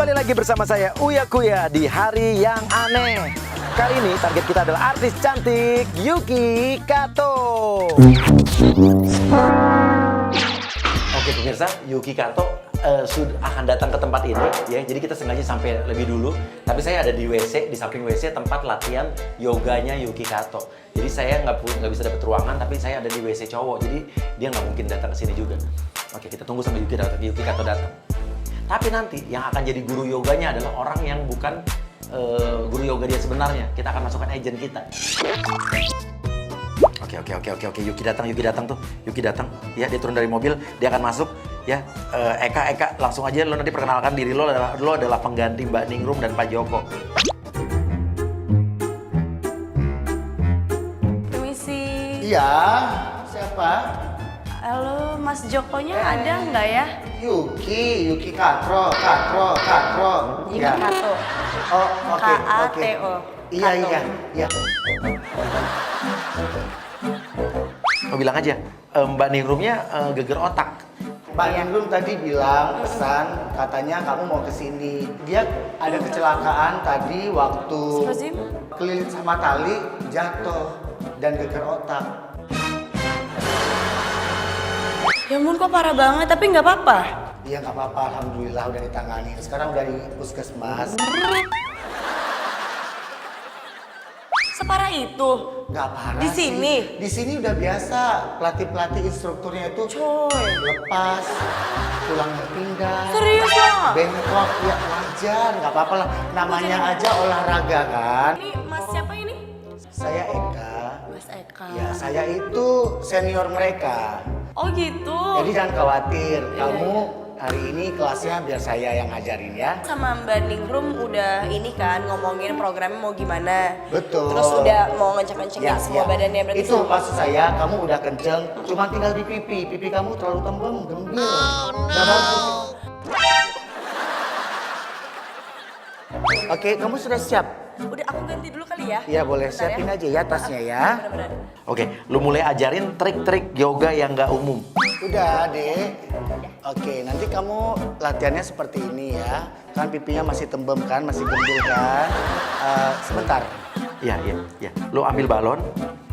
Kembali lagi bersama saya Uya Kuya di hari yang aneh. Kali ini target kita adalah artis cantik Yuki Kato. Oke pemirsa, Yuki Kato sudah akan datang ke tempat ini ya. Jadi kita sengaja sampai lebih dulu. Tapi saya ada di WC, di samping WC tempat latihan yoganya Yuki Kato. Jadi saya nggak bisa dapat ruangan, tapi saya ada di WC cowok. Jadi dia nggak mungkin datang ke sini juga. Oke, kita tunggu sampai Yuki Kato datang. Tapi nanti yang akan jadi guru yoganya adalah orang yang bukan guru yoga dia sebenarnya. Kita akan masukkan agent kita. Oke. Yuki datang tuh. Yuki datang. Ya, dia turun dari mobil, dia akan masuk. Ya, Eka, langsung aja lo nanti perkenalkan diri lo adalah pengganti Mbak Ningrum dan Pak Joko. Permisi. Iya, siapa? Halo, Mas Jokonya ada nggak ya? Yuki Katro. Yuki Ya. Kato. Oh, oke. K-A-T-O. Iya. Lo bilang aja, Mbak Ningrumnya geger otak. Mbak Ningrum tadi bilang pesan katanya kamu mau kesini. Dia ada kecelakaan tadi waktu Astagfirullahaladzim. kelilit sama tali jatuh dan geger otak. Ya ampun, kok parah banget, tapi nggak apa-apa. Iya nggak apa-apa, alhamdulillah udah ditangani. Sekarang udah di puskesmas. Separah itu? Nggak parah Di sih. sini? Di sini udah biasa. Pelatih instrukturnya itu Coy. lepas, tulangnya pindah. Serius ya? Bengkok, ya wajar, nggak apa-apa lah. Namanya aja olahraga kan. Ini Mas siapa ini? Saya Eka. Mas Eka. Ya, saya itu senior mereka. Oh gitu. Jadi jangan khawatir, kamu hari ini kelasnya biar saya yang ngajarin ya. Sama Mbak Ningrum udah ini kan ngomongin programnya mau gimana. Betul. Terus udah mau ngecek-ngecekin semua badannya berarti. Itu maksud saya, kamu udah kenceng, cuma tinggal di pipi kamu terlalu tembem, gembil. Nggak bagus. Oke, kamu sudah siap? Udah aku ganti dulu kali ya. Iya boleh, Bentar siapin aja ya tasnya ya. Bener-bener. Oke, lu mulai ajarin trik-trik yoga yang nggak umum. Udah deh. Oke, nanti kamu latihannya seperti ini ya. Kan pipinya masih tembem kan, masih gembil kan. Sebentar. Iya. Lu ambil balon,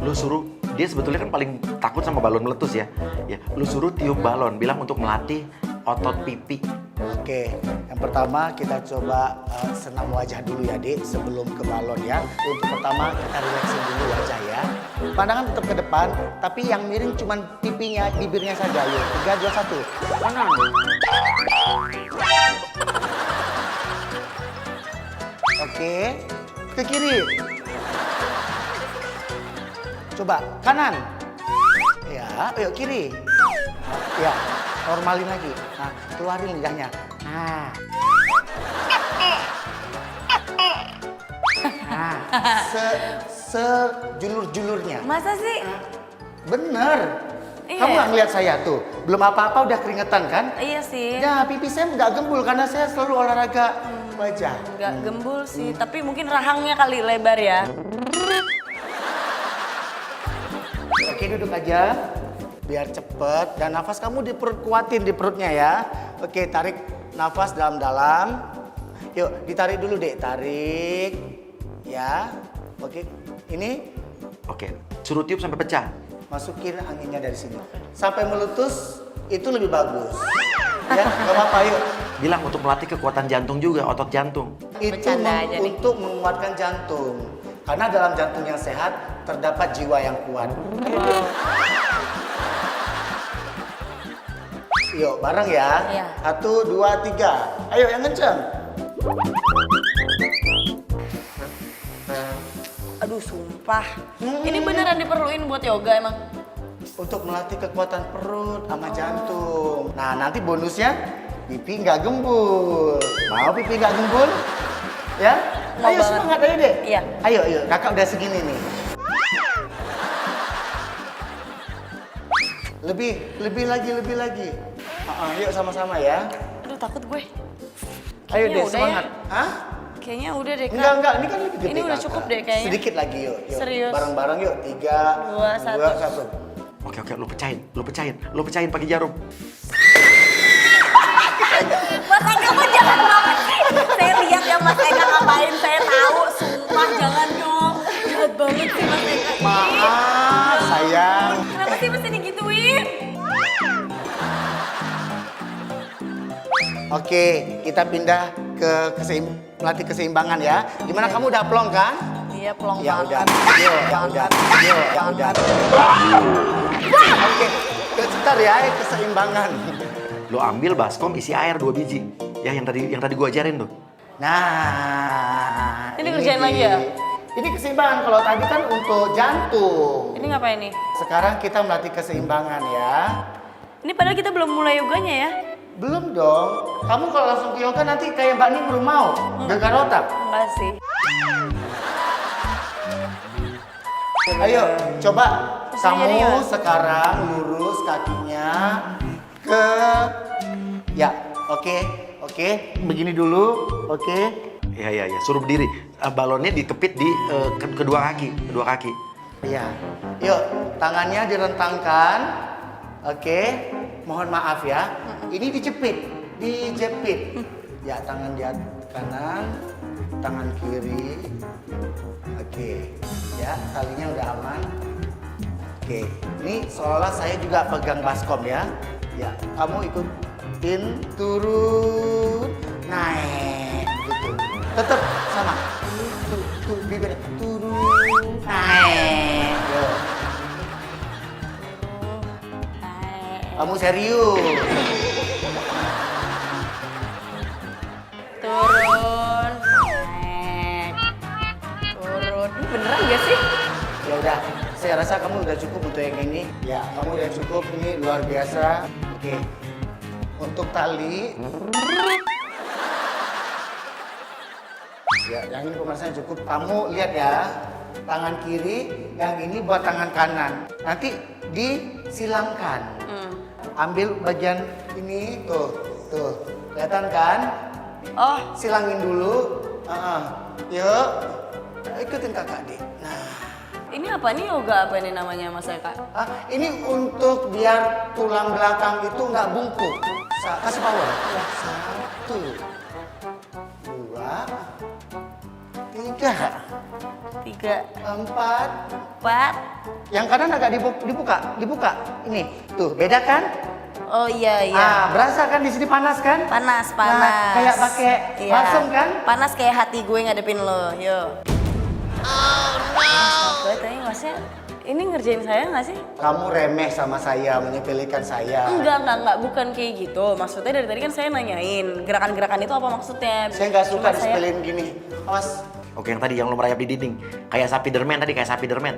lu suruh, dia sebetulnya kan paling takut sama balon meletus ya. Ya, lu suruh tiup balon, bilang untuk melatih otot pipi. Oke, yang pertama kita coba senam wajah dulu ya dek sebelum ke balon ya. Untuk pertama kita relaxing dulu wajah ya. Pandangan tetap ke depan, tapi yang miring cuman pipinya, bibirnya saja. Yuk, 3, 2, 1. Kanan. Oke, ke kiri. Coba, kanan. Ya, ayo kiri. Ya, normalin lagi. Nah, keluarin lidahnya. Nah. Nah, sejulur-julurnya. Masa sih? Bener. Iya. Kamu nggak ngeliat saya tuh? Belum apa-apa udah keringetan kan? Iya sih. Ya, pipi saya nggak gembul karena saya selalu olahraga wajah. Nggak gembul sih, tapi mungkin rahangnya kali lebar ya. Oke, duduk aja. Biar cepet dan nafas kamu diperkuatin di perutnya ya. Oke, tarik nafas dalam-dalam. Yuk, ditarik dulu deh. Tarik. Ya. Oke, ini Oke, suruh tiup sampai pecah. masukin anginnya dari sini. Sampai meletus itu lebih bagus. Ya, gak apa-apa yuk. Bilang untuk melatih kekuatan jantung juga, otot jantung. Itu Bercanda aja nih. untuk menguatkan jantung. Karena dalam jantung yang sehat terdapat jiwa yang kuat. Yuk, bareng ya. Iya. 1, 2, 3. Ayo yang kenceng. Aduh, sumpah. Ini beneran diperluin buat yoga emang. Untuk melatih kekuatan perut sama jantung. Nah, nanti bonusnya pipi nggak gembul. Mau pipi nggak gembul? Ya? Mau Ayo banget. semangat ayo deh. Iya. Ayo, kakak udah segini nih. Lebih lagi. Yuk sama-sama ya. Aduh, takut gue. Ayo Kayaknya deh udah semangat. ya. Hah? Kayaknya udah deh, Kak. Enggak, ini kan lebih gede. Ini udah Kakak. cukup deh kayaknya. Sedikit lagi yuk. Serius. Bareng-bareng yuk. 3, 2, 1. 1. Oke, lu pecahin pakai jarum. Masa kamu jahat banget sih? aja Mas Eka ngapain, saya tahu. Sumpah jangan dong. Jahat banget sih Mas Eka. Maaf, sayang. Kenapa sih mesti digituin? Oke, kita pindah ke melatih keseimbangan ya. Gimana kamu udah plong kan? Iya, pelong Ya udah, banget. yuk, ya udah, yuk, ya udah. Oke, sebentar ya, keseimbangan. Lo ambil baskom isi air 2 biji. Ya yang tadi gua ajarin tuh. Nah, Ini kerjain lagi ya? Ini keseimbangan. Kalau tadi kan untuk jantung. Ini ngapain nih? Sekarang kita melatih keseimbangan ya. Ini padahal kita belum mulai yoganya ya? Belum dong. Kamu kalau langsung ke yoga nanti kayak Mbak Ning belum mau. Gegar otak. Enggak sih. Ayo, coba Jadi kamu gimana? sekarang lurus kakinya ke ya, oke. Begini dulu, oke. Ya, suruh berdiri. Balonnya dikepit di kedua kaki. Iya. Yuk, tangannya direntangkan. Oke. Mohon maaf ya. Ini dijepit. Ya, tangan di kanan, tangan kiri. Oke. Ya, talinya udah aman. Oke. Ini seolah saya juga pegang baskom ya. Ya, kamu ikutin turun, naik gitu. Tetap sama. Tuh, bibir turun, naik. Yuk. Kamu serius? Turun. Naik. Turun. Ini beneran gak sih? Ya udah, saya rasa kamu udah cukup untuk yang ini. Ya, kamu udah cukup, ini luar biasa. Oke. Untuk tali. Ya, yang ini pemanasan cukup. Kamu lihat ya, tangan kiri, yang ini buat tangan kanan. Nanti disilangkan. Ambil bagian ini, tuh. Kelihatan kan? Oh, Silangin dulu. Yuk, ikutin kakak deh. Nah. ini apa nih yoga apa nih namanya Mas Eka? Ini untuk biar tulang belakang itu nggak bungkuk. Kasih power. Ya, 1, 2, 3, 3, 4. 4. Yang kanan agak dibuka. Ini, tuh, beda kan? Oh iya. Berasa kan di sini panas kan? Panas. Nah, kayak pakai balsam kan? Panas kayak hati gue ngadepin lo, yuk. Oh no. Tadi Masnya, ini ngerjain saya nggak sih? Kamu remeh sama saya, menyepelekan saya. Enggak, bukan kayak gitu. Maksudnya dari tadi kan saya nanyain, gerakan-gerakan itu apa maksudnya? Saya nggak suka Cuma saya- disepelein gini. Awas, Oke, yang tadi yang lo merayap di dinding. Kayak Spiderman tadi, kayak Spiderman.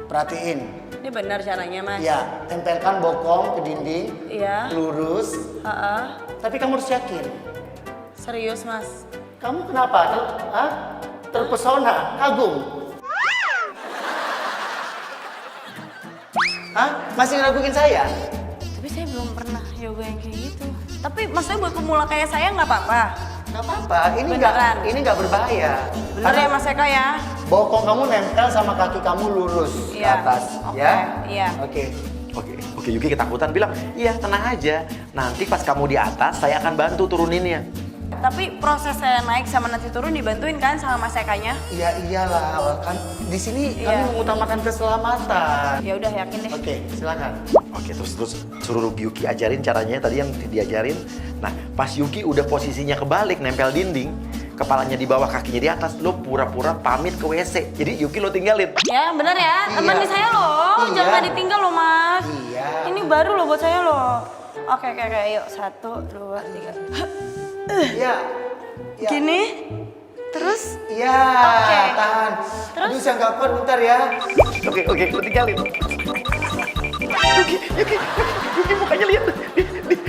perhatiin. Ini benar caranya, Mas? Ya, tempelkan bokong ke dinding, Iya. lurus. Tapi kamu harus yakin. Serius, Mas? Kamu kenapa? Terpesona, kagum. Masih ngeraguin saya? Tapi saya belum pernah yoga yang kayak gitu. Tapi maksudnya buat pemula kayak saya nggak apa-apa? Gak apa-apa, Beneran? ini nggak berbahaya. Bener ya Mas Eka ya? Bokong kamu nempel sama kaki kamu lurus ke Iya. atas, Oke, ya? iya. Oke, Yuki ketakutan bilang, iya tenang aja. Nanti pas kamu di atas, saya akan bantu turuninnya. Tapi proses saya naik sama nanti turun dibantuin kan sama Mas Ekanya? Iya iyalah, kan di sini Iya. kami mengutamakan keselamatan. Ya udah yakin deh. Oke, silakan. Oke, terus suruh Yuki ajarin caranya tadi yang diajarin. Nah, pas Yuki udah posisinya kebalik, nempel dinding, kepalanya di bawah, kakinya di atas, lo pura-pura pamit ke WC. Jadi Yuki lo tinggalin. Ya bener ya, Iya. temenin saya loh, Iya. jangan ditinggal loh Mas. Iya. Ini baru loh buat saya loh. Oke, yuk 1, 2, 3. Iya. Ya. Gini, terus Iya, Oke. tahan. Terus? Aduh, saya nggak kuat, bentar ya. Oke, lo tinggalin. Yuki mukanya lihat.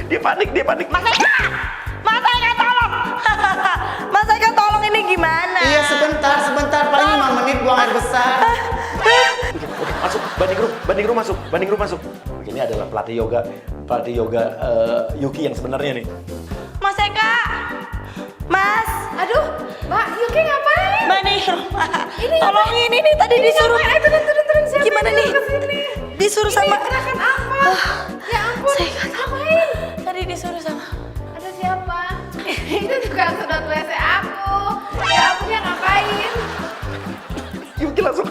Dia panik. Mas Eka! Mas Eka tolong! Mas Eka tolong ini gimana? Iya, sebentar. Paling 5 menit buang air besar. Oke, masuk. Banding room masuk. Oke, ini adalah pelatih yoga Yuki yang sebenarnya nih. Mas Eka! Mas! Aduh, Mbak Yuki ngapain? Mbak nih, tolongin ini tadi disuruh. Turun, siapa Gimana yang nih? nyuruh kesini? Disuruh sama. Gerakan apa? Ya ampun, Saya nggak tahu. ngapain? Tadi disuruh sama. Ada siapa? Itu dia tukang sedot WC aku. Ya ampun, dia ngapain? Yuki langsung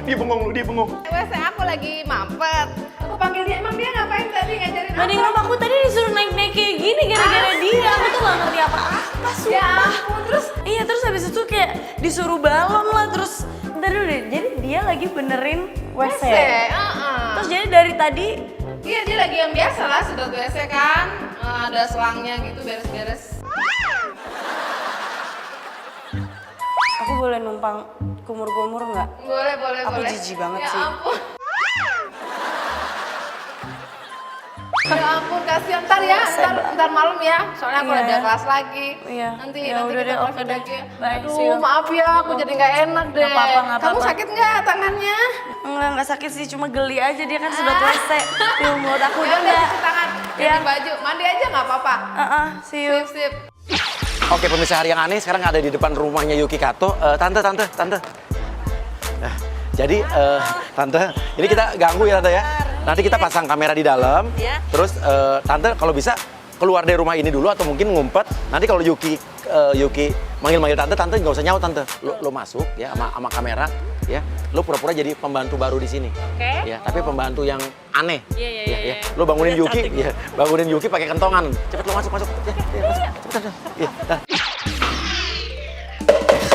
dia bengong. WC aku lagi mampet. Aku panggil dia, emang dia ngapain tadi ngajarin Mbak apa? Ningrum, aku tadi disuruh naik-naik kayak gini gara-gara dia. Aku tuh gak ngerti apa-apa, Ya sumpah. ampun, terus Iya, terus habis itu kayak disuruh balon lah, terus bentar dulu deh. Jadi dia lagi benerin WC. Terus jadi dari tadi Iya, dia lagi yang biasa lah, sedot WC kan. Ada selangnya gitu, beres-beres. aku boleh numpang kumur-kumur nggak? Boleh. Aku jijik banget Ya sih. ampun. Ya ampun, kasihan. Ntar malam ya. Soalnya aku Iya. ada kelas lagi. Iya. Nanti Ya udah kita deh, private oke deh. lagi. Bye, Aduh, see you. maaf ya, aku jadi nggak enak deh. Nggak apa-apa, nggak Kamu apa-apa. sakit nggak tangannya? Enggak sakit sih, cuma geli aja dia kan sedot WC. Di mulut aku Ya udah udah, enggak. cuci tangan, Iya. ganti baju, mandi aja nggak apa-apa. See you. Sip. Oke, pemirsa Hari yang Aneh sekarang ada di depan rumahnya Yuki Kato. Tante. Nah, jadi Tante, ini kita ganggu ya Tante ya. Nanti kita pasang kamera di dalam. Ya. Terus Tante kalau bisa keluar dari rumah ini dulu atau mungkin ngumpet. Nanti kalau Yuki manggil Tante nggak usah nyaut Tante. Lo masuk ya sama kamera ya. Lo pura-pura jadi pembantu baru di sini. Oke. Ya, tapi pembantu yang aneh. Iya. Ya. Lo bangunin Udah Yuki, cantik. ya. Bangunin Yuki pakai kentongan. Cepet lo masuk. Ya, masuk. Cepetan. Ya. Nah.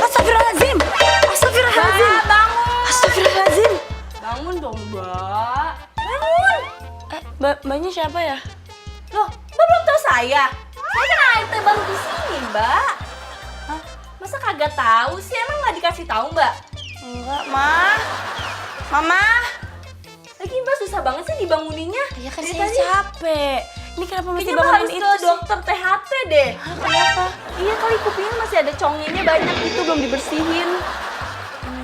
Astagfirullahaladzim. Astagfirullahaladzim. Bangun dong, Mbak. Bangun. Mbaknya siapa ya? Loh, Mbak belum tahu saya? Saya kan ART baru di sini, Mbak. Hah? Masa kagak tahu sih? Emang nggak dikasih tahu, Mbak? Enggak, Ma. Mama. Lagi Mbak susah banget sih dibanguninnya. Iya kan Dari saya tadi. capek. Ini kenapa mesti Kayaknya Mbak bangunin harus itu ke sih? dokter THT deh. Kenapa? Iya kali kupingnya masih ada conginnya banyak gitu belum dibersihin.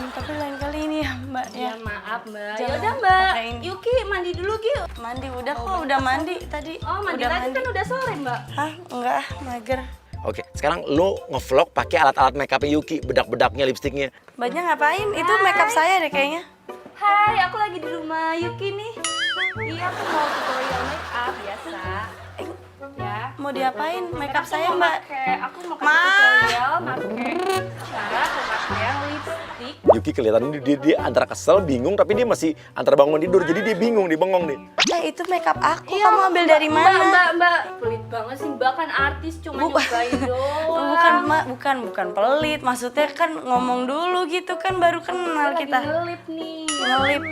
Tapi lain kali ini ya, Mbak ya. Ya maaf Mbak. Ya Jangan udah Mbak. pakein. Yuki mandi dulu Gil. Mandi udah kok, udah mandi tadi. Oh mandi udah lagi kan udah sore Mbak. Hah? Enggak, mager. Oke, sekarang lo ngevlog pakai alat-alat makeup Yuki, bedak-bedaknya, lipstiknya. Mbaknya ngapain? Itu makeup saya deh kayaknya. Hai, aku lagi di rumah Yuki nih. Iya, aku mau tutorial make up biasa. Ya. Mau diapain? Makeup Aku saya, mau Mbak. Aku mau Ma. kasih tutorial pakai cara pemakaian lipstick. Yuki kelihatan dia antara kesel, bingung, tapi dia masih antara bangun tidur, jadi dia bingung, dia bengong nih. Itu makeup aku. Kamu ambil dari Mbak, mana? Mbak. Pelit banget sih, Mbak kan artis cuma nyobain doang. Bukan, Mbak, bukan pelit. Maksudnya kan ngomong dulu gitu kan, baru kenal Lagi kita. ngelip nih. Ngelip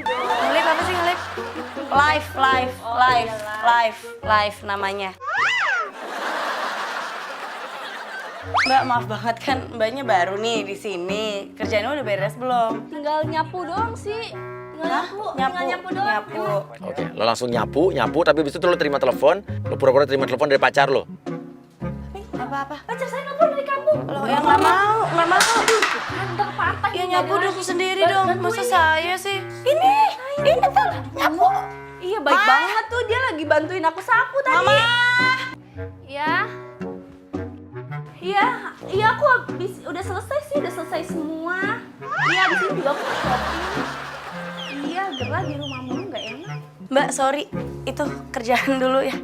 apa sih ngelip? Live namanya. Mbak, maaf banget kan, Mbaknya baru nih di sini. Kerjaannya udah beres belum? Tinggal nyapu doang sih. Tinggal nyapu doang. Nyapu. Oke, lo langsung nyapu, tapi habis itu lo terima telepon, lo pura-pura terima telepon dari pacar lo. Apa-apa? Pacar saya nelfon dari kampung. Loh, yang nggak mau. Kantor patah. Ya nyapu dong sendiri dong. Masa saya sih? Ini tuh nyapu. Iya baik banget tuh, dia lagi bantuin aku sapu tadi. Mama. Iya aku udah selesai semua. Iya abis ini juga aku mau shopping. Iya gerah di rumah mulu nggak enak. Mbak, sorry. Itu kerjaan dulu ya.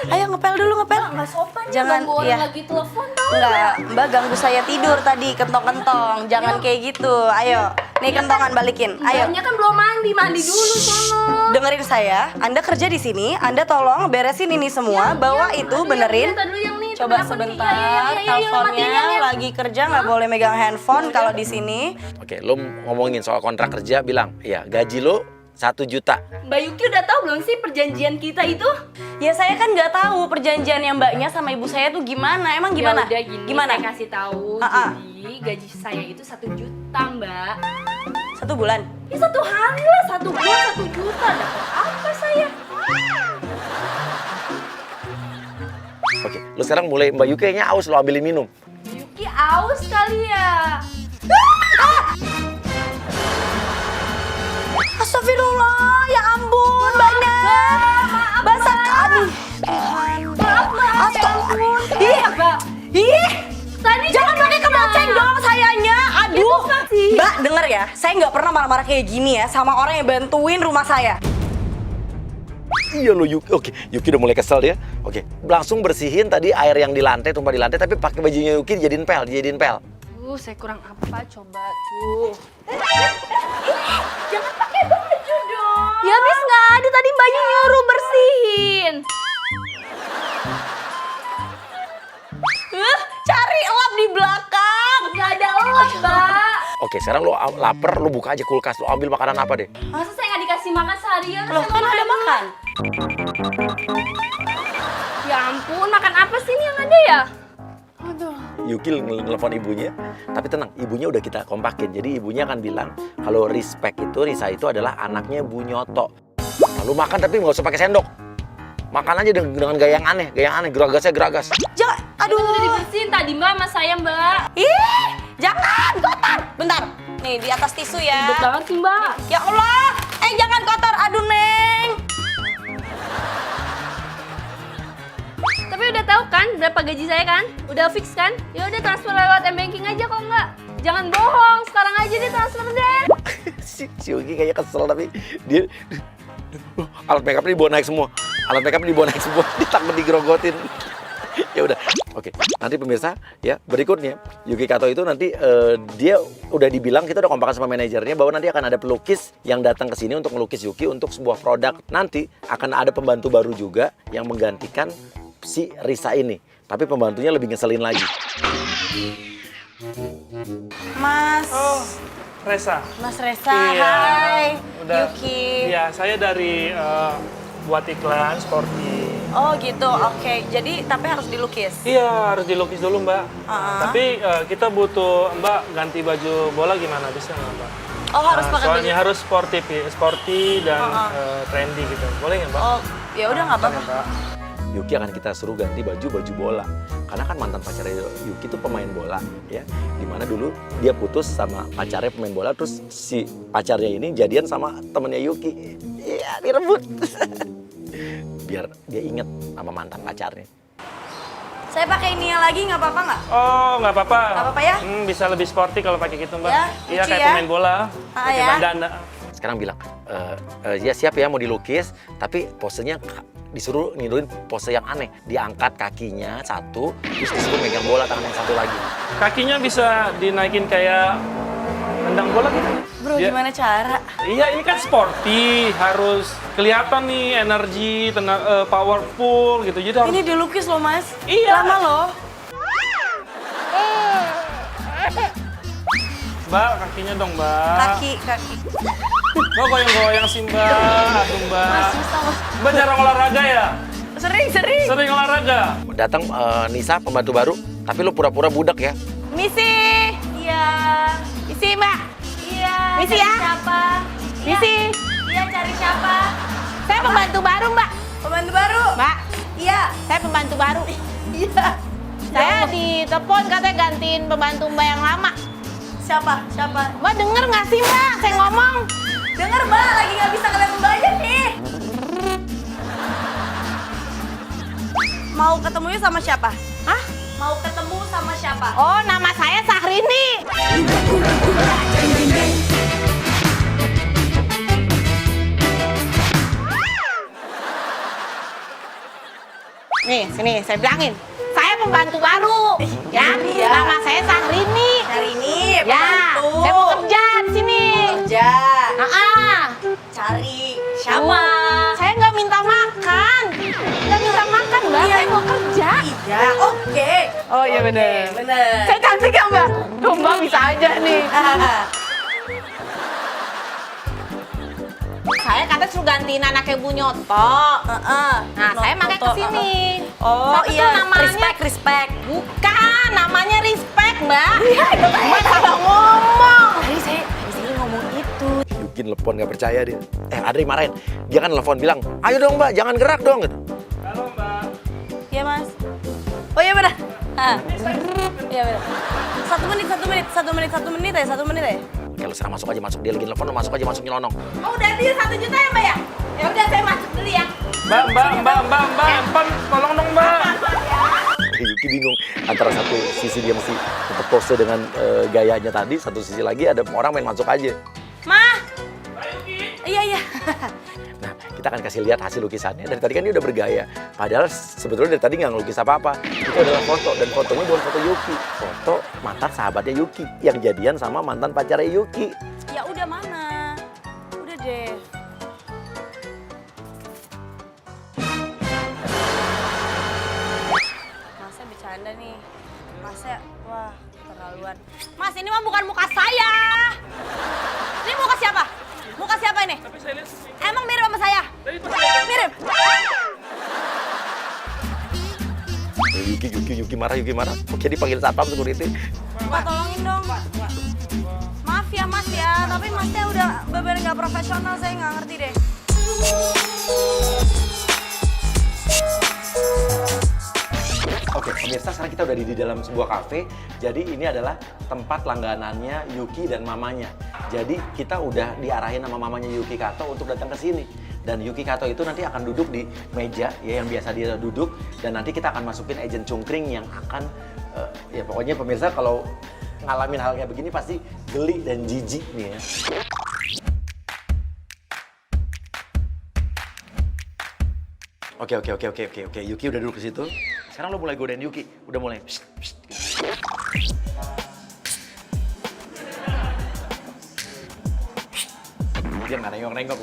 Ayo ngepel dulu, ngepel. Nggak sopan ya, Jangan, ganggu orang iya. lagi telepon tau. Enggak, Mbak ganggu saya tidur tadi, kentong-kentong. Jangan kayak gitu. Ayo, nih kentongan balikin. Ayo. Mbaknya kan belum mandi dulu sono. Dengerin saya, Anda kerja di sini, Anda tolong beresin ini semua, bawa itu benerin. Minta dulu yang nih. Coba kenapa nih? sebentar, Iya, teleponnya matiin yang. lagi kerja nggak boleh megang handphone kalau di sini. Oke, lo ngomongin soal kontrak kerja, bilang, ya gaji lo 1 juta. Mbak Yuki udah tahu belum sih perjanjian kita itu? Ya saya kan nggak tahu perjanjiannya Mbaknya sama ibu saya tuh gimana. Emang gimana? Ya udah gini, Gimana? saya kasih tahu. Ah. Jadi gaji saya itu 1 juta, Mbak. 1 bulan. Ya 1 hari lah, 1 bulan 1 juta. Dapat apa saya? Oke, lo sekarang mulai, Mbak Yuki kayaknya aus, lo ambilin minum. Yuki aus kali ya. Astagfirullah, ya ampun, Mbaknya. Basah kami. Maaf, Mbak. Ampun. Mbak. Ih, Tadi jangan pakai kemoceng dong sayanya. Aduh. sih. Mbak, denger ya. Saya nggak pernah marah-marah kayak gini ya sama orang yang bantuin rumah saya. Iya lo Yuki. Oke, Yuki udah mulai kesel dia. Oke, langsung bersihin tadi air yang di lantai, tumpah di lantai, tapi pakai bajunya Yuki dijadiin pel. Saya kurang apa coba tuh. Jangan pakai baju dong. Ya habis nggak ada tadi Mbaknya nyuruh bersihin. Cari elap di belakang. Nggak ada elap, Mbak. Oke, sekarang lo lapar, lo buka aja kulkas, lo ambil makanan apa deh? Masa saya nggak dikasih makan seharian? Loh, kan ada makan. Ya ampun, makan apa sih ini yang ada ya? Yuki nelfon ibunya, tapi tenang, ibunya udah kita kompakin. Jadi ibunya akan bilang kalau Risa itu adalah anaknya Bu Nyoto. Lalu makan tapi nggak usah pakai sendok. Makan aja dengan gaya yang aneh, geragas. Aduh. Udah dibersihin tadi Mbak sama saya Mbak. Ih, jangan kotor. Bentar. Nih di atas tisu ya. Ribet banget sih Mbak. Ya Allah. Jangan kotor. Aduh, Neng. Tapi udah tahu kan berapa gaji saya kan? Udah fix kan? Ya udah transfer lewat M-Banking aja kok nggak. Jangan bohong, sekarang aja deh transfer deh. si Yuki kayaknya kesel tapi dia alat makeup dibawa naik semua. Ditakut digerogotin. Ya udah. Oke, nanti pemirsa ya berikutnya Yuki Kato itu nanti dia udah dibilang, kita udah kompakan sama manajernya bahwa nanti akan ada pelukis yang datang ke sini untuk melukis Yuki untuk sebuah produk. Nanti akan ada pembantu baru juga yang menggantikan si Risa ini. Tapi pembantunya lebih ngeselin lagi. Mas. Oh, Resa. Mas Resa. Iya. Hai. Udah. Yuki. Iya, saya dari buat iklan Sporty. Oh gitu. Oke. Jadi tapi harus dilukis. Iya, harus dilukis dulu, Mbak. Tapi kita butuh Mbak ganti baju bola gimana, bisa nggak, Mbak? Oh, harus pakai baju. Soalnya harus sporty dan trendy gitu. Boleh nggak, Mbak? Oh, ya udah nggak apa-apa. Mbak. Yuki akan kita suruh ganti baju bola. Karena kan mantan pacarnya Yuki itu pemain bola, ya. Dimana dulu dia putus sama pacarnya pemain bola, terus si pacarnya ini jadian sama temennya Yuki. Iya, direbut. Biar dia inget sama mantan pacarnya. Saya pakai ini lagi nggak apa-apa nggak? Oh, nggak apa-apa. Nggak apa-apa ya? Bisa lebih sporty kalau pakai gitu, Mbak. Ya, Iya, lucu kayak ya. pemain bola. Pakai ya. bandana. Sekarang bilang, ya siap ya mau dilukis, tapi posenya disuruh niruin pose yang aneh. Diangkat kakinya satu, terus disuruh megang bola tangan yang satu lagi. Kakinya bisa dinaikin kayak tendang bola gitu. Bro, gimana cara? Iya, ini kan sporty, harus kelihatan nih energi, powerful gitu. Jadi harus Ini dilukis loh, Mas. Iya. Lama loh. Mbak, kakinya dong, Mbak. Kaki. Mbak goyang-goyang sih, Mbak. Aduh, Mbak. Mas, susah, Mas. Mbak jarang olahraga ya? Sering. Sering olahraga? Datang Nisa, pembantu baru, tapi lu pura-pura budak ya. Misi. Iya. Misi, Mbak. Iya. Misi ya? Siapa? Misi. Iya, cari siapa? Saya pembantu baru, Mbak. Pembantu baru. Mbak, Iya. saya pembantu baru. Iya. Saya ditelepon katanya gantiin pembantu Mbak yang lama. Siapa? Mbak denger nggak sih, Mbak? Saya ngomong. Dengar, Mbak, lagi nggak bisa ngeliat Mbaknya nih. Mau ketemunya sama siapa? Hah? Mau ketemu sama siapa? Oh, nama saya Sahrini. Nih, sini saya bilangin. Saya pembantu baru. Ya, iya. nama saya Sahrini. Hari ini Ya, pembantu. saya mau kerja di sini. Kerja. Cari Siapa? Saya nggak minta makan. Nggak minta makan, Mbak. Saya mau kerja. Iya, oke. Oh iya bener. Bener. Saya cantik ya, Mbak? Tuh, Mbak bisa aja nih. Saya kata suruh gantiin anaknya Bu Nyoto. Nah, saya makanya kesini. Oh Tapi tuh iya, namanya- respect. Bukan, namanya Respect, Mbak. Mbak salah ngomong. Tadi saya ngomong itu. Yuki telepon nggak percaya dia. Adri marahin. Dia kan telepon bilang, ayo dong Mbak, jangan gerak dong. Gitu. Halo, Mbak. Iya, Mas. Oh iya benar. Iya benar. 1 menit ya. Oke, lu serang masuk aja, masuk. Dia lagi telepon, lu masuk aja, masuk nyelonong. Oh, udah deal 1 juta ya, Mbak ya? Ya udah saya masuk dulu ya. Mbak, Empan, tolong dong, Mbak. Yuki bingung antara satu sisi dia mesti tetap pose dengan gayanya tadi, satu sisi lagi ada orang main masuk aja. Mah. Iya. Nah, kita akan kasih lihat hasil lukisannya. Dari tadi kan dia udah bergaya. Padahal sebetulnya dari tadi nggak ngelukis apa-apa. Itu adalah foto, dan fotonya bukan foto Yuki. Foto mantan sahabatnya Yuki yang jadian sama mantan pacarnya Yuki. Ya udah mana? Udah deh. Masnya bercanda nih. Masnya, wah keterlaluan. Mas, ini mah bukan muka saya. Ini muka siapa? Muka siapa ini? Tapi saya lihat Emang mirip sama saya? Mirip. Yuki marah. Oke, dipanggil satpam security. Pak, tolongin dong. Maaf ya Mas ya, tapi Masnya udah bener-bener nggak profesional, saya nggak ngerti deh. Oke, pemirsa, sekarang kita udah di dalam sebuah kafe. Jadi ini adalah tempat langganannya Yuki dan mamanya. Jadi kita udah diarahin sama mamanya Yuki Kato untuk datang ke sini. Dan Yuki Kato itu nanti akan duduk di meja ya yang biasa dia duduk. Dan nanti kita akan masukin agent cungkring yang akan ya pokoknya pemirsa kalau ngalamin hal kayak begini pasti geli dan jijik nih ya. Oke. Yuki udah duduk di situ. Sekarang lo mulai godain Yuki. Udah mulai. Psst, psst, gitu. Dia nggak nengok-nengok.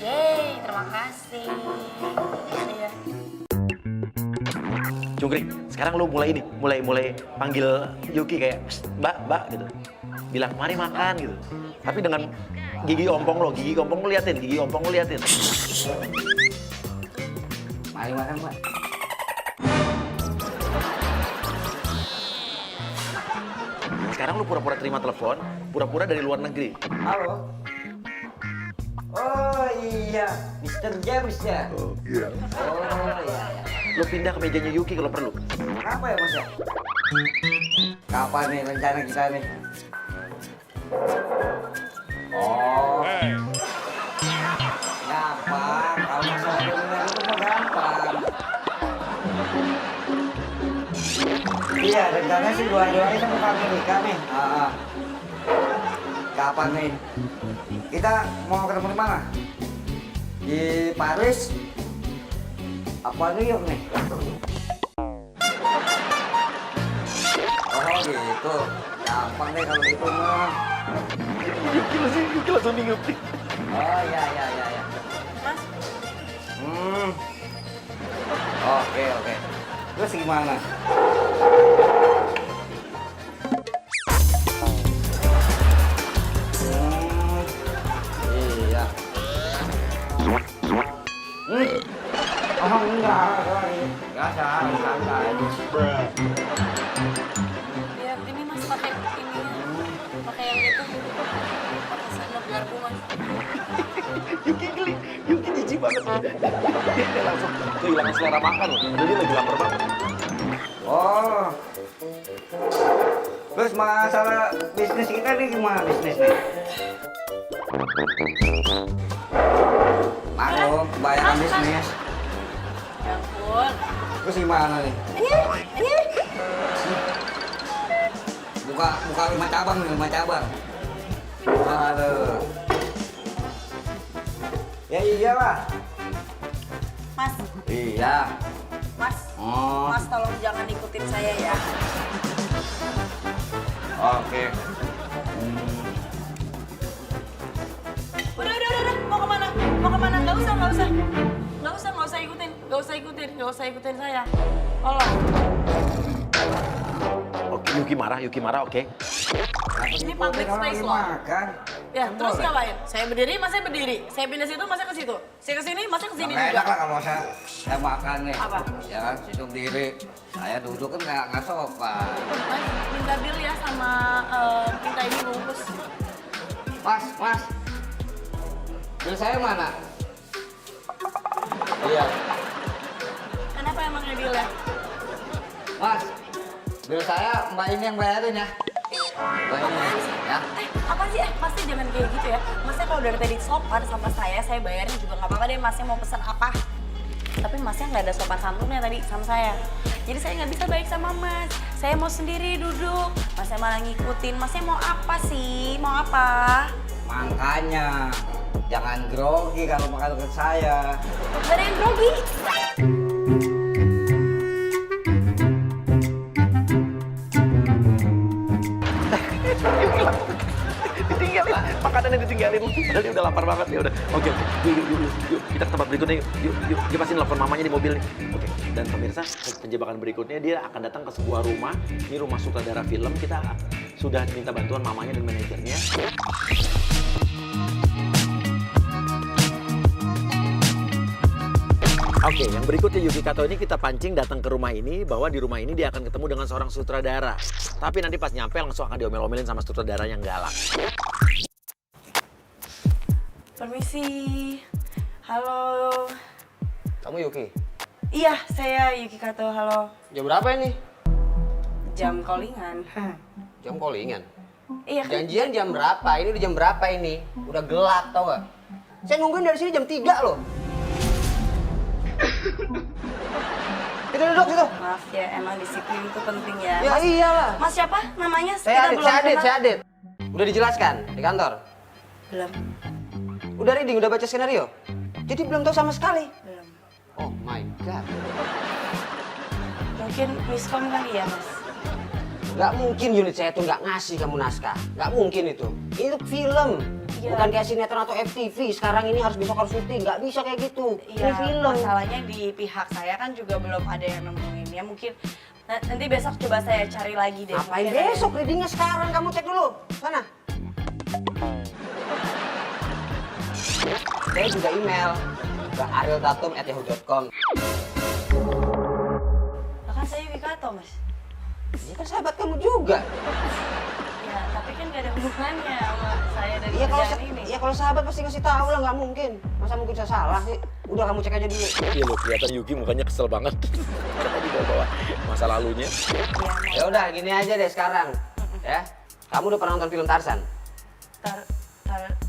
Yeay, terima kasih. Iya. Cungkring, sekarang lo mulai ini, mulai panggil Yuki kayak "Psst, mbak gitu. Bilang mari makan gitu. Tapi dengan gigi ompong lo liatin, Mari makan, Pak. Sekarang lu pura-pura terima telepon, pura-pura dari luar negeri. Halo. Oh iya, Mr. James ya? Oh iya. Oh iya. Lu pindah ke mejanya Yuki kalau perlu. Kenapa ya Mas ya? Kapan nih rencana kita nih? Oh. Gampang, kalau masalah kuliner itu mah gampang. Iya, rencananya sih dua-duanya sama ke Amerika nih. Kapan nih? Kita mau ketemu di mana? Di Paris? Apa New York nih? Oh gitu. Gampang deh kalau gitu mah. Yuki langsung bingung. Oh iya. Mas, Oke. Terus gimana? Iya. Oh enggak, santai. ya ini Mas pakai ini, pakai yang itu, pakai sendok garpu Mas. Yuki geli, Yuki jijik banget. Dia langsung kehilangan selera makan loh. Padahal dia lagi lapar banget. Oh. Terus masalah bisnis kita nih gimana bisnisnya? Maklum, kebanyakan bisnis. Ya ampun. Terus gimana nih? Buka 5 cabang nih, 5 cabang. Aduh. Ya iyalah. Mas, Iya. Mas, Oh. Mas tolong jangan ikutin saya ya. Oke. Udah, mau kemana? Nggak usah ikutin saya. Tolong. Oke, Yuki marah, oke. Ini public space loh. Makan. Ya, terus ngapain? Saya berdiri, Masnya berdiri. Saya pindah situ, Masnya ke situ. Saya ke sini, Masnya ke sini Nggak juga. enak lah kalau saya makan nih. Apa? Ya kan, situ diri. Saya duduk kan nggak sopan. Mas, minta bill ya sama minta ini bungkus. Mas. Bil saya mana? Iya. Kenapa emangnya bill ya? Mas, bil saya mbak ini yang bayarin ya. Mbak ini ya. Apa sih? Masnya jangan kayak gitu ya. Masnya kalau dari tadi sopan sama saya bayarin juga nggak apa-apa deh. Masnya mau pesan apa? Tapi Masnya nggak ada sopan santunnya tadi sama saya. Jadi saya nggak bisa baik sama Mas. Saya mau sendiri duduk. Mas saya malah ngikutin. Masnya mau apa sih? Mau apa? Makanya jangan grogi kalau makan deket saya. Gak ada yang grogi. Ditinggalin, makanannya ditinggalin. Padahal dia udah lapar banget ya udah. Oke, yuk, kita ke tempat berikutnya. Yuk, dia pasti nelfon mamanya di mobil nih. Oke, dan pemirsa, penjebakan berikutnya dia akan datang ke sebuah rumah. Ini rumah sutradara film. Kita sudah minta bantuan mamanya dan manajernya. Oke, yang berikutnya Yuki Kato ini kita pancing datang ke rumah ini, bahwa di rumah ini dia akan ketemu dengan seorang sutradara. Tapi nanti pas nyampe langsung akan diomel-omelin sama sutradara yang galak. Permisi. Halo. Kamu Yuki? Iya, saya Yuki Kato. Halo. Jam berapa ini? Jam callingan. Jam callingan? Iya kan? Janjian jam berapa? Ini udah jam berapa ini? Udah gelap tau gak? Saya nungguin dari sini jam 3 loh. Itu duduk situ. Maaf ya, emang disiplin itu penting ya. Ya Mas, iyalah. Mas siapa namanya? Saya Kita Adit, belum saya kenal. Adit. Udah dijelaskan di kantor? Belum. Udah reading, udah baca skenario? Jadi belum tahu sama sekali? Belum. Oh my god. Mungkin miskom kali ya, Mas? Gak mungkin unit saya tuh gak ngasih kamu naskah. Gak mungkin itu. Ini tuh film. Iya. Bukan kayak sinetron atau FTV. Sekarang ini harus besok harus syuting. Gak bisa kayak gitu. Iya, Ini film. masalahnya di pihak saya kan juga belum ada yang nemuin ya. Mungkin nanti besok coba saya cari lagi deh. Ngapain Mungkin ada- besok? Readingnya sekarang. Kamu cek dulu. Sana. Saya juga email ke arieltatum@yahoo.com. Lah kan saya Yuki Kato, Mas. Ini kan sahabat kamu juga. Ya, tapi kan gak ada hubungannya sama saya dari Iya kalau kerjaan ini. ya kalau sahabat pasti ngasih tahu lah, nggak mungkin. Masa mungkin saya salah sih? Udah kamu cek aja dulu. Iya loh, kelihatan Yuki mukanya kesel banget. Karena dibawa masa lalunya. Ya udah gini aja deh sekarang. Ya. Kamu udah pernah nonton film Tarzan?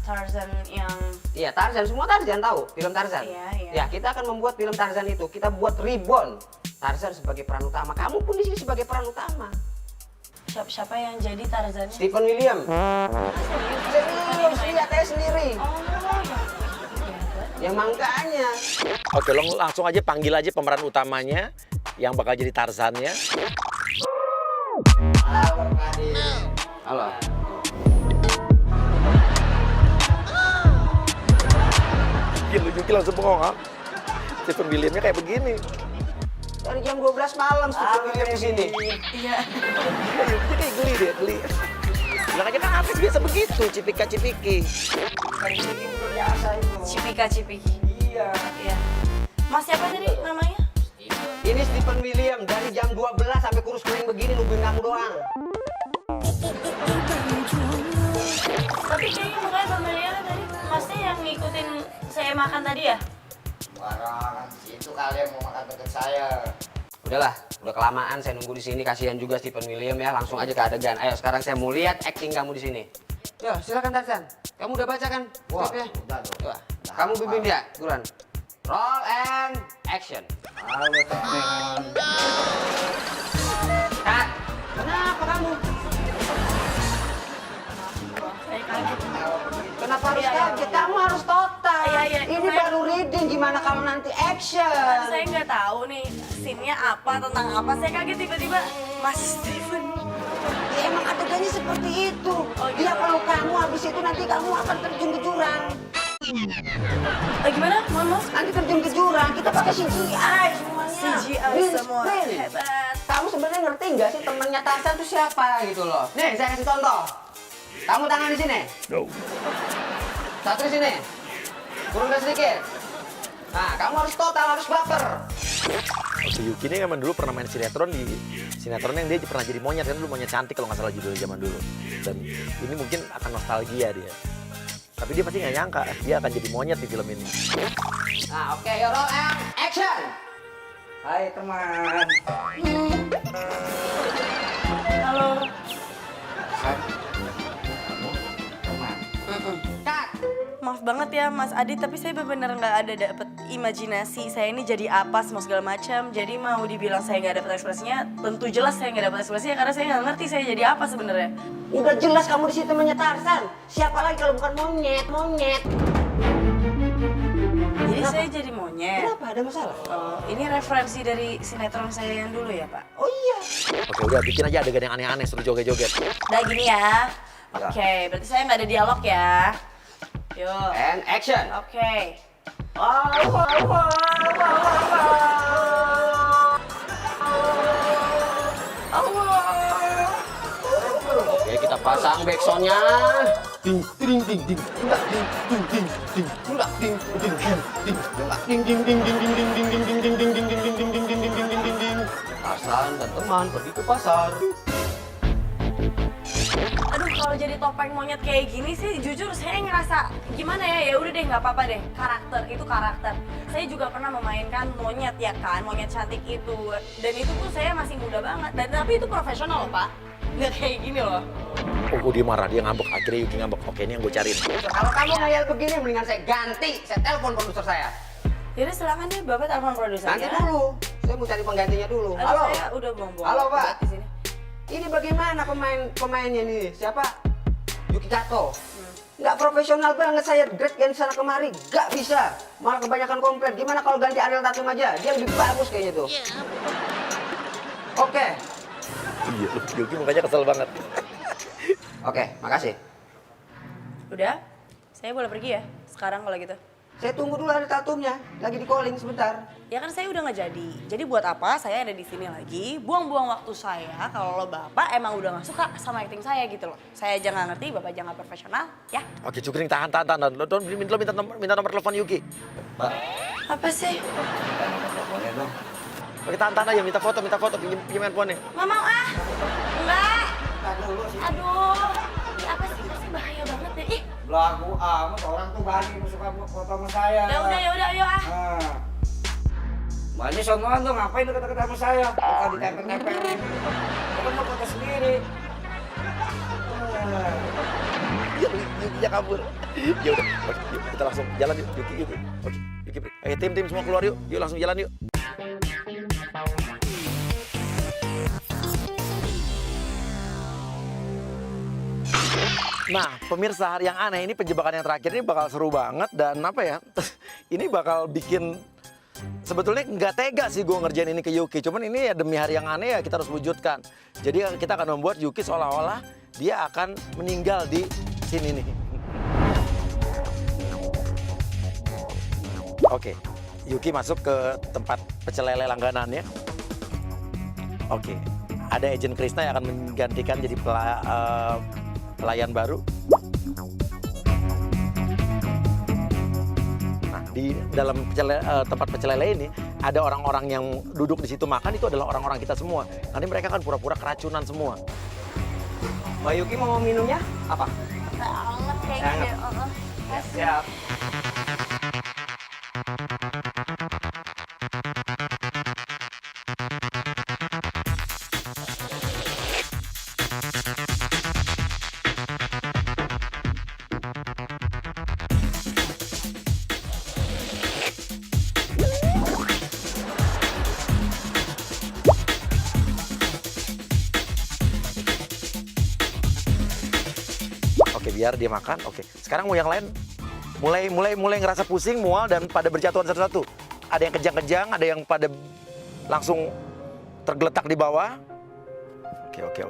Tarzan yang Iya, Tarzan. Semua Tarzan tahu film Tarzan. Iya, iya. Ya, kita akan membuat film Tarzan itu. Kita buat reborn. Tarzan sebagai peran utama. Kamu pun di sini sebagai peran utama. siapa yang jadi Tarzan? Stephen William. Serius, lihat aja sendiri. Oh, Ya makanya. Oke, lo langsung aja panggil aja pemeran utamanya yang bakal jadi Tarzannya. Halo. Gila, Yuki langsung bengong, ha? Stephen Williamnya kayak begini. Dari jam 12 malam Stephen William di sini. iya. Yukinya kayak geli deh, geli. Bilang aja kan artis biasa begitu, cipika-cipiki. Biasa itu. Cipika-cipiki. Iya. Iya. Mas siapa tadi namanya? Ini Stephen William dari jam 12 sampai kurus kering begini nungguin kamu doang. Tapi kayaknya mukanya familiar tadi. Masnya yang ngikutin saya makan tadi ya? Barang itu kalian mau makan deket saya. Udahlah, udah kelamaan saya nunggu di sini. Kasihan juga Stephen William ya. Langsung aja ke adegan. Ayo sekarang saya mau lihat acting kamu di sini. Yo, silakan Tarzan. Kamu udah baca kan? Wah, Skripnya? udah dong. Coba. Kamu bimbing dia, Duran. Roll and action. Halo teman. Kat, kenapa kamu? Saya kaget. Kenapa harus Iya, iya. kaget? Kamu harus total. Iya, iya. Ini Saya- baru reading, gimana kalau nanti action? Kan saya nggak tahu nih scene-nya apa, tentang apa. Saya kaget tiba-tiba Mas Steven. Ya, emang adegannya seperti itu. Oh, gitu. Dia kalau kamu habis itu nanti kamu akan terjun ke jurang. Gimana? Mohon maaf. Nanti terjun ke jurang, kita pakai CGI semuanya. CGI Green semua. screen. Hebat. Kamu sebenarnya ngerti nggak sih temennya Tarzan itu siapa gitu loh? Nih, saya kasih contoh. Kamu tangan di sini. No. Satu di sini. Turunkan sedikit. Nah, kamu harus total, harus baper. Oke, Yuki ini emang dulu pernah main sinetron di sinetron yang dia pernah jadi monyet kan, dulu monyet cantik kalau nggak salah judulnya zaman dulu. Dan ini mungkin akan nostalgia dia. Tapi dia pasti nggak nyangka dia akan jadi monyet di film ini. Nah, oke, yo roll and action. Hai teman. Halo. Hai. Kamu teman. Cut. Maaf banget ya Mas Adit, tapi saya benar-benar nggak ada dapet berimajinasi saya ini jadi apa semua segala macam. Jadi mau dibilang saya nggak dapat ekspresinya, tentu jelas saya nggak dapat ekspresinya karena saya nggak ngerti saya jadi apa sebenarnya. Udah jelas kamu di situ temannya Tarzan. Siapa lagi kalau bukan monyet? Jadi saya jadi monyet. Kenapa? Ada masalah? Oh, ini referensi dari sinetron saya yang dulu ya Pak? Oh iya. Oke, udah bikin aja adegan yang aneh-aneh, suruh joget-joget. Udah gini ya. Oke, berarti saya nggak ada dialog ya. Yuk. And action. Oke. Oke, kita pasang backsoundnya. Tarzan dan teman pergi ke pasar. Aduh, kalau jadi topeng monyet kayak gini sih jujur saya ngerasa gimana ya, ya udah deh nggak apa-apa deh, karakter itu karakter. Saya juga pernah memainkan monyet ya kan, monyet cantik itu, dan itu pun saya masih muda banget, dan tapi itu profesional loh Pak, nggak kayak gini loh. Oh, dia marah, dia ngambek, akhirnya Yuki ngambek. Oke, ini yang gue cariin. Kalau kamu ngayal begini, mendingan saya ganti. Saya telepon produser saya. Jadi silakan deh Bapak telepon produsernya. Nanti dulu. Saya mau cari penggantinya dulu. Aduh, Halo. saya udah buang-buang. Halo, Pak. Di sini. Ini bagaimana pemainnya nih? Siapa? Yuki Kato. Nggak profesional banget saya grade ganti sana kemari. Nggak bisa. Malah kebanyakan komplain. Gimana kalau ganti Ariel Tatum aja? Dia lebih bagus kayaknya tuh. Oke. Iya, Yuki mukanya kesel banget. Oke, makasih. Udah, saya boleh pergi ya sekarang kalau gitu. Saya tunggu dulu Ariel Tatumnya. Lagi di calling sebentar. Ya kan saya udah nggak jadi. Jadi buat apa saya ada di sini lagi, buang-buang waktu saya kalau lo Bapak emang udah nggak suka sama acting saya gitu loh. Saya aja nggak ngerti, Bapak aja nggak profesional, ya. Oke, Cukring, tahan. Lo minta nomor telepon Yuki. Apa sih? Oke, tahan aja, minta foto, pinjam handphonenya. Nggak mau ah. Enggak. Aduh. Ini apa sih? Pasti bahaya banget deh. Ih. Belagu amat, orang tuh banyak suka foto sama saya. Ya udah, ayo ah. Banyak sonoan tuh, ngapain deket-deket sama saya? Bukan ditempel-tempelin. Bukan mau foto sendiri. Yukinya kabur. Ya udah, oke, yuk, kita langsung jalan yuk, Yuki. Oke, Yuki. Ayo tim semua keluar yuk. Yuk langsung jalan yuk. Nah, pemirsa, yang aneh ini penjebakan yang terakhir ini bakal seru banget dan apa ya? Ini bakal bikin sebetulnya nggak tega sih gue ngerjain ini ke Yuki. Cuman ini ya demi hari yang aneh ya kita harus wujudkan. Jadi kita akan membuat Yuki seolah-olah dia akan meninggal di sini nih. Oke, Yuki masuk ke tempat pecel lele langganannya. Oke, ada agent Krishna yang akan menggantikan jadi pelayan baru. Nah, di dalam tempat pecel lele ini ada orang-orang yang duduk di situ makan, itu adalah orang-orang kita semua. Nanti mereka kan pura-pura keracunan semua. Mbak Yuki mau minumnya apa? Banget kayak gitu. Siap. Oke, biar dia makan. Oke, sekarang mau yang lain mulai ngerasa pusing, mual dan pada berjatuhan satu-satu. Ada yang kejang-kejang, ada yang pada langsung tergeletak di bawah. Oke.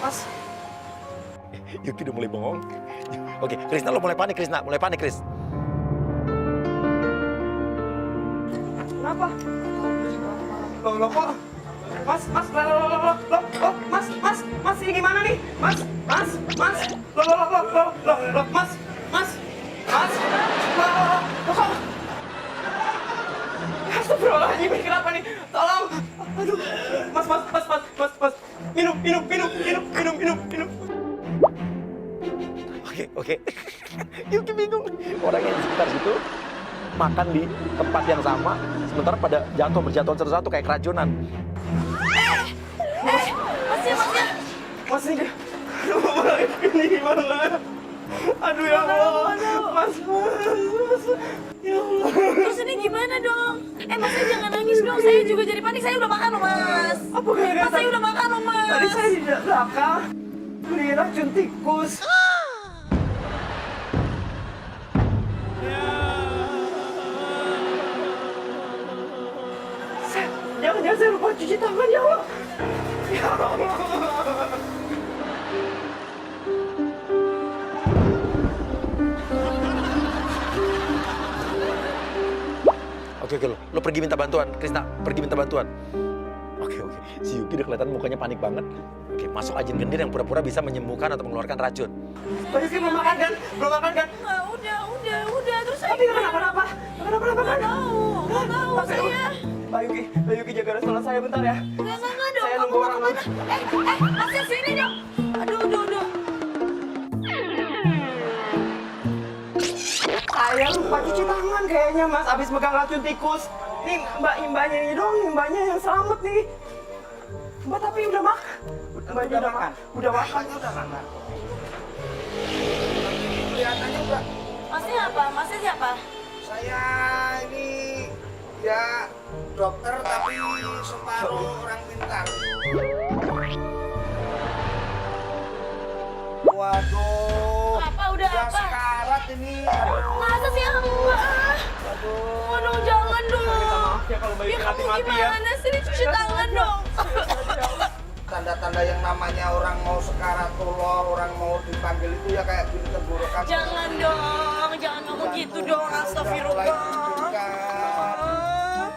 Mas. Yuki udah mulai bengong. Oke, Krisna lo mulai panik, Kris. Kenapa? Loh kok? Mas, ini gimana nih? Mas, kok? Astagfirullahaladzim, ini kenapa nih? Tolong! Aduh, mas, minum. Oke. Yuki bingung. Orang yang di sekitar situ makan di tempat yang sama, sementara pada berjatuhan satu-satu kayak keracunan. Masnya. Mas ini Ini gimana? Aduh ya Allah. Mas. Ya Allah. Terus ini gimana dong? Masnya jangan nangis dong, saya juga jadi panik, saya udah makan loh mas. Apa gara-gara Mas, saya udah makan loh mas. Tadi saya di belakang beli racun tikus. Jangan-jangan saya lupa cuci tangan ya Allah. Ya Allah. Oke, lo pergi minta bantuan, Krisna, pergi minta bantuan. Oke, si Yuki udah kelihatan mukanya panik banget. Oke, masuk ajin gendir yang pura-pura bisa menyembuhkan atau mengeluarkan racun. Mbak Yuki belum makan kan? Belum makan kan? Nggak, udah, terus saya Tapi nggak kenapa-napa. Nggak kenapa-napa kan? nggak tahu saya. Mbak Yuki jaga restoran saya bentar ya. Nggak dong, Saya kamu nunggu mau orang kemana? Masnya sini dong. Aduh. Saya lupa cuci tangan kayaknya mas, abis megang racun tikus. Nih mbaknya ini dong, mbaknya yang selamat nih. Mbak tapi udah makan. Mbaknya udah makan. Udah makan. Kelihatannya udah. Masnya apa? Masnya siapa? Saya ini ya dokter tapi separuh orang pintar. Waduh. Apa? Udah apa? Sekarat ini. Aduh. Masa sih enggak? Waduh, jangan dong. Ya kalau Mbak Ya Yuki kamu mati-mati ya. gimana sih? Cuci tangan dong. Tanda-tanda yang namanya orang mau sekaratullah, orang mau dipanggil itu ya kayak gini tenggorokan. Jangan dong, jangan ngomong gitu dong. Astagfirullah.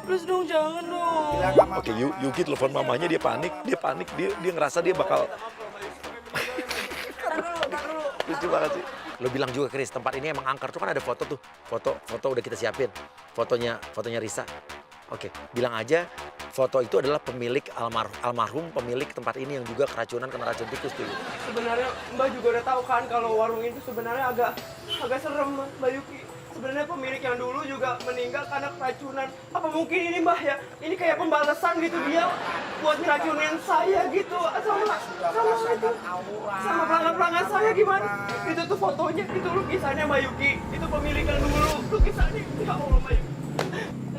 Please dong, jangan dong. Oke, Yuki telepon mamanya, dia panik, dia ngerasa dia bakal... Lucu banget sih. Lo bilang juga, Chris, tempat ini emang angker. Tuh kan ada foto tuh. Foto udah kita siapin. Fotonya Risa. Oke, bilang aja foto itu adalah pemilik almarhum pemilik tempat ini yang juga keracunan kena racun tikus tuh. Sebenarnya Mbak juga udah tahu kan kalau warung itu sebenarnya agak serem Mbak Yuki. Sebenarnya pemilik yang dulu juga meninggal karena keracunan. Apa mungkin ini Mbak ya? Ini kayak pembalasan gitu dia buat ngeracunin saya gitu sama pelanggan-pelanggan saya gimana? Itu tuh fotonya, itu lukisannya Mbak Yuki. Itu pemilik yang dulu lukisannya. Ya Allah Mbak Yuki.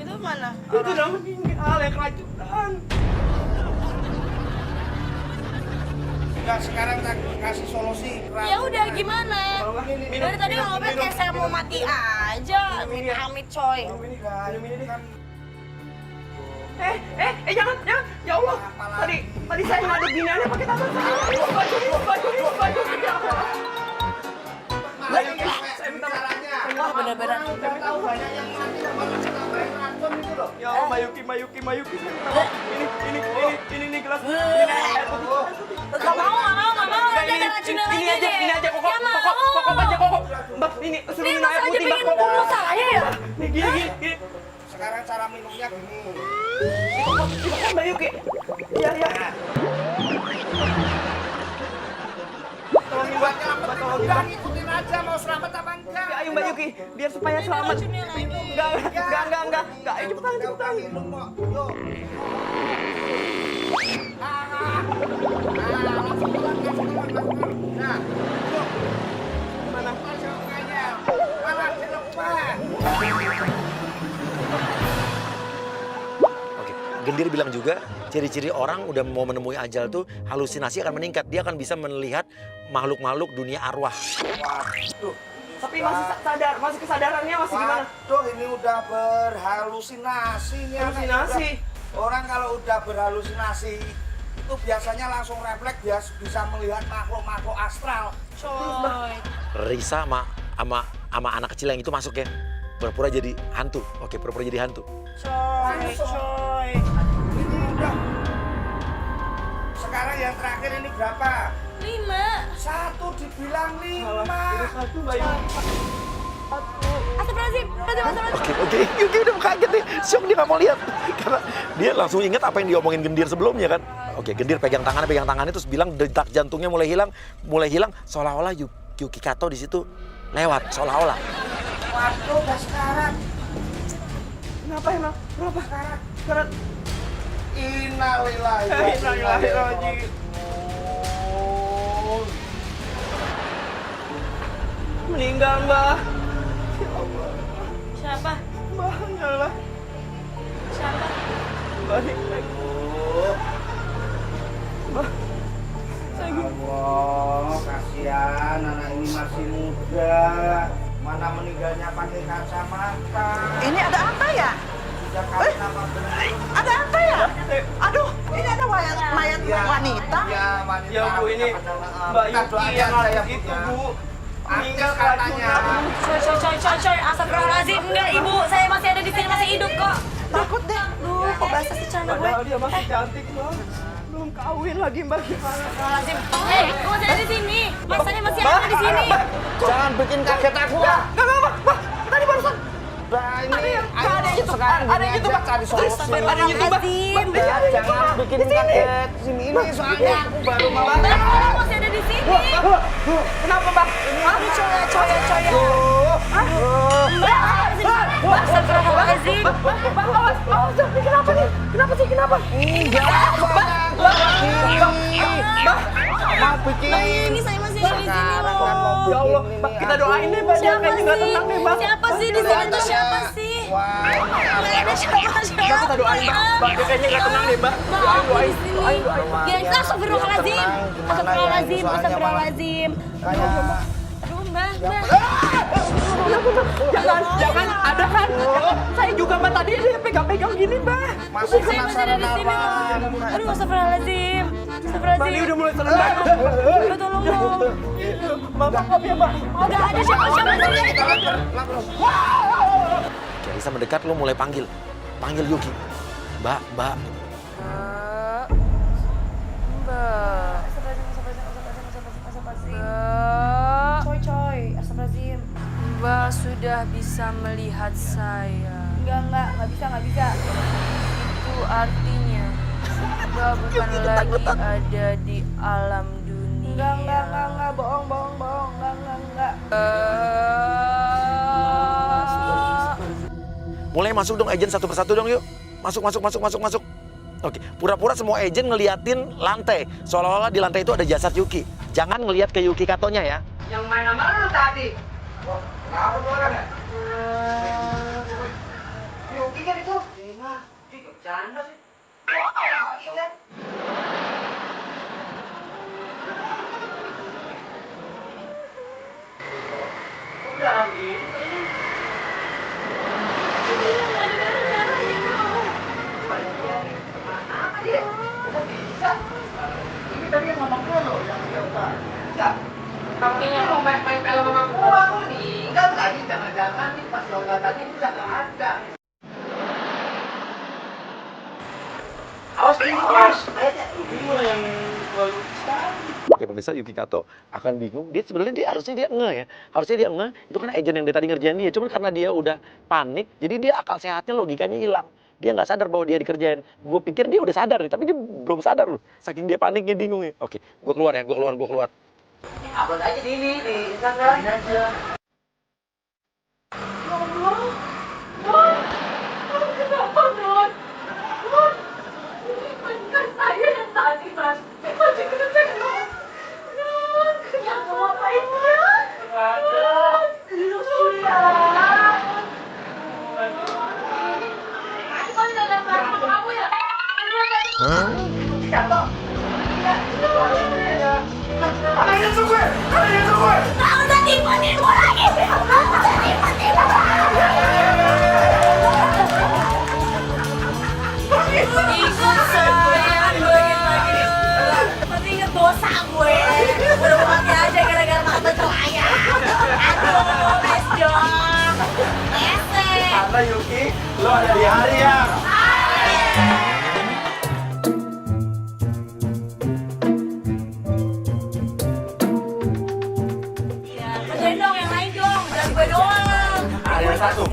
Itu mana? Itu udah meninggal yang keracunan. Enggak, sekarang tak kasih solusi. Ya udah gimana? Dari tadi ngobet kayak saya mau mati aja. Amit coy. Minum ini kan Jangan. Ya Allah. Tadi saya ngaduk gini aja pakai tangan saya. Baju ini. Ya Allah. Saya minta caranya. Wah, bener-bener. Udah tahu banyak yang mati sama tambahin racun itu loh. Ya Allah, Mayuki. Ini nih gelas. Ini air putih. Gak mau. Nanti ada racunnya lagi deh. Ini aja kok. Ya mau. Kok aja kok. Mbak, ini Ini suruh minum masa air aja putih, Mbak. pengen bunuh saya ya? Nih gini. Sekarang cara minumnya gini. Itu kan Mbak Yuki. Iya. Tolongin Mbak. Udah ngikutin aja mau selamat apa enggak. Ayo Mbak Yuki, biar supaya selamat. Racunnya lagi. Enggak. Ayo cepetan. Minum kok. Yuk. Nah, yuk. Mana? Mana si lepas. Oke, Gendir bilang juga ciri-ciri orang udah mau menemui ajal tuh halusinasi akan meningkat. Dia akan bisa melihat makhluk-makhluk dunia arwah. Waduh. Tapi masih kesadarannya masih gimana? Waduh, ini udah berhalusinasi nih. Halusinasi. Orang kalau udah berhalusinasi itu biasanya langsung refleks bisa melihat makhluk-makhluk astral. Coy. Risa sama anak kecil yang itu masuk ya. Pura-pura jadi hantu. Oke, pura-pura jadi hantu. Coy. Ini udah. Sekarang yang terakhir ini berapa? 5. Satu dibilang 5. Itu satu Mbak Yuki. Astagfirullahaladzim. Oke, Yuki udah kaget nih. Syok dia nggak mau lihat. Karena dia langsung ingat apa yang diomongin Gendir sebelumnya kan. Oke, Gendir pegang tangannya terus bilang detak jantungnya mulai hilang seolah-olah Yuki Kato di situ lewat seolah-olah. Waduh, udah sekarat. Kenapa emang? Kenapa? Sekarat. Innalillahi wa inna ilaihi raji'un. meninggal, Mbak. Siapa? Mbak, nyala. Siapa? Balik lagi. Mbak. Allah, kasihan anak ini masih muda. Mana meninggalnya pakai kacamata. Ini ada apa ya? Sudah karena Ada apa ya? Aduh, ini ada mayat wanita. Ya, wanita. Ya, Bu, ini Mbak Yuki yang itu, Bu. Meninggal katanya. Coy, astagfirullahaladzim. Enggak, Ibu. Saya masih ada di sini, masih hidup kok. Takut deh. Duh, kok basah sih celana gue? Padahal dia masih cantik, Mbak. Belum kawin lagi, Mbak. Gimana? Astagfirullahaladzim. Hei, kok masih ada di sini? Mas, saya masih ada di sini. Jangan bikin kaget aku. Mbak. Tadi barusan Ini ada yang gitu. sekarang Ada yang gitu, Mbak. cari solusi. Ada yang gitu, Mbak. Jangan bikin kaget. Sini ini soalnya aku baru mau. Mbak, masih ada di sini. Kenapa, Mbak? Coy. Mbak, astagfirullahaladzim. Mbak, awas. Kenapa nih? Kenapa sih? Kenapa? Enggak, mau bikin. Mbak, ini saya masih ada di sini loh. Ya Allah, Mbak, kita doain deh, Mbak. Dia Siapa kayaknya nggak sih? tenang nih, Mbak. Siapa sih di sini tuh siapa sih? Wah, Mbak, ada siapa? Mbak, kita doain, Mbak. Mbak, dia kayaknya nggak tenang deh, Mbak. Doain. Guys, astagfirullahaladzim. Astagfirullahaladzim, astagfirullahaladzim. Aduh, Mbak. Jangan, ada kan? Saya juga, Mbak, tadi dia pegang-pegang gini, Mbak. masih Saya masih ada di sini. Aduh, astagfirullahaladzim. Mbak, ini udah mulai serem, Mbak. Mbak, tolong dong. Maaf ya, Mbak. Udah ada siapa-siapa di sini. Bisa mendekat, lo mulai panggil Yuki. Mbak. Coy, astagfirullahaladzim. Mbak sudah bisa melihat saya. Nggak bisa. Itu artinya Mbak bukan lagi ada di alam dunia. Enggak, bohong, enggak. Mulai masuk dong agent satu persatu dong yuk. Masuk. Oke, pura-pura semua agent ngeliatin lantai. Seolah-olah di lantai itu ada jasad Yuki. Jangan ngeliat ke Yuki Katonya ya. Yang main sama lu tadi. Tahu orang ya? Yuki kan itu. Bercanda sih. Udah lagi. Ini tadi yang ngomong dulu, yang kalau ini mau main film sama aku meninggal tadi, jangan-jangan nih pas yoga tadi udah nggak ada. Awas ini terus, ini yang lalu Oke pemirsa, Yuki Kato akan bingung. Dia sebenarnya harusnya dia nge ya. Harusnya dia nge. Itu kan agent yang dia tadi ngerjain dia. Cuma karena dia udah panik, jadi dia akal sehatnya logikanya hilang. Dia nggak sadar bahwa dia dikerjain. Gue pikir dia udah sadar nih, tapi dia belum sadar loh. Saking dia paniknya bingung ya. Oke, gue keluar ya, gue keluar. upload aja di ini di Instagram aja. Karena Yuki, lo ada di hari ya. Kerjain dong yang lain dong, jangan gue doang. Ada satu.